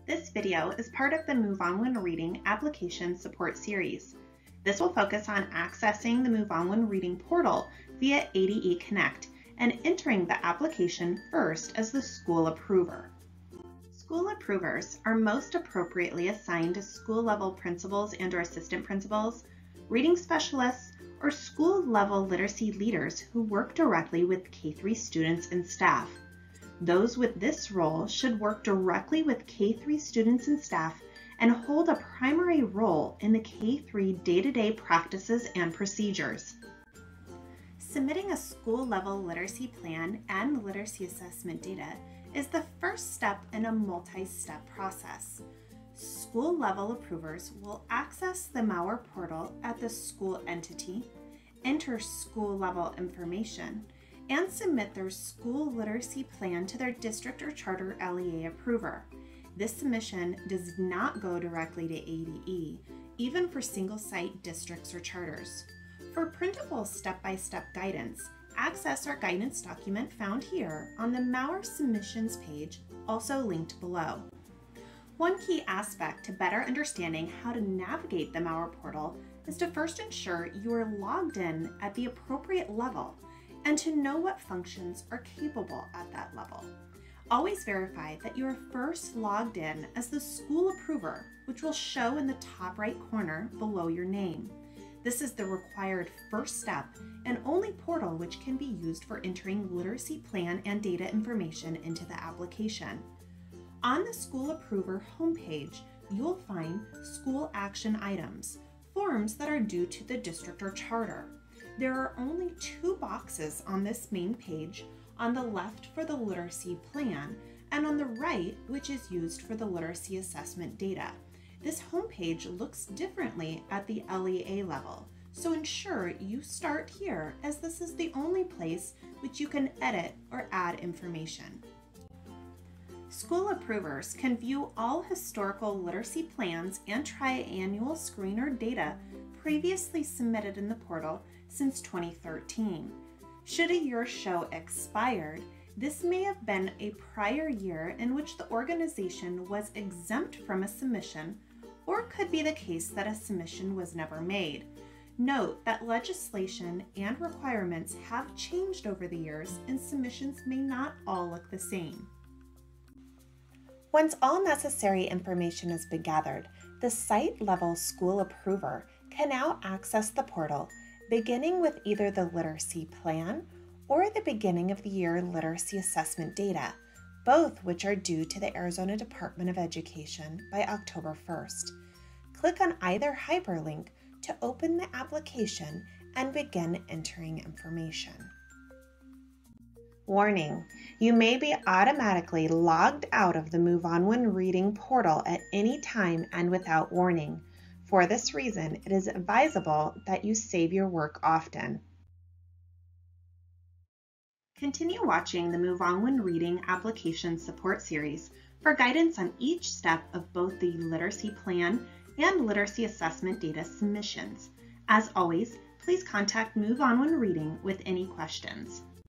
This video is part of the Move On When Reading application support series. This will focus on accessing the Move On When Reading portal via ADE Connect and entering the application first as the School Approver. School Approvers are most appropriately assigned to school level principals and/or assistant principals, reading specialists, or school level literacy leaders who work directly with K-3 students and staff. Those with this role should work directly with K-3 students and staff and hold a primary role in the K-3 day-to-day practices and procedures. Submitting a school-level literacy plan and literacy assessment data is the first step in a multi-step process. School-level approvers will access the MOWR portal at the school entity, enter school-level information, and submit their school literacy plan to their district or charter LEA approver. This submission does not go directly to ADE, even for single-site districts or charters. For printable step-by-step guidance, access our guidance document found here on the MOWR submissions page, also linked below. One key aspect to better understanding how to navigate the MOWR portal is to first ensure you are logged in at the appropriate level and to know what functions are capable at that level. Always verify that you are first logged in as the school approver, which will show in the top right corner below your name. This is the required first step and only portal which can be used for entering literacy plan and data information into the application. On the School Approver homepage, you will find school action items, forms that are due to the district or charter. There are only 2 boxes on this main page, on the left for the literacy plan and on the right, which is used for the literacy assessment data. This homepage looks differently at the LEA level, so ensure you start here as this is the only place which you can edit or add information. School approvers can view all historical literacy plans and triannual screener data previously submitted in the portal since 2013. Should a year show expired, this may have been a prior year in which the organization was exempt from a submission, or could be the case that a submission was never made. Note that legislation and requirements have changed over the years and submissions may not all look the same. Once all necessary information has been gathered, the site-level school approver can now access the portal, beginning with either the literacy plan or the beginning of the year literacy assessment data, both which are due to the Arizona Department of Education by October 1st. Click on either hyperlink to open the application and begin entering information. Warning: you may be automatically logged out of the Move On When Reading portal at any time and without warning. For this reason, it is advisable that you save your work often. Continue watching the Move On When Reading application support series for guidance on each step of both the literacy plan and literacy assessment data submissions. As always, please contact Move On When Reading with any questions.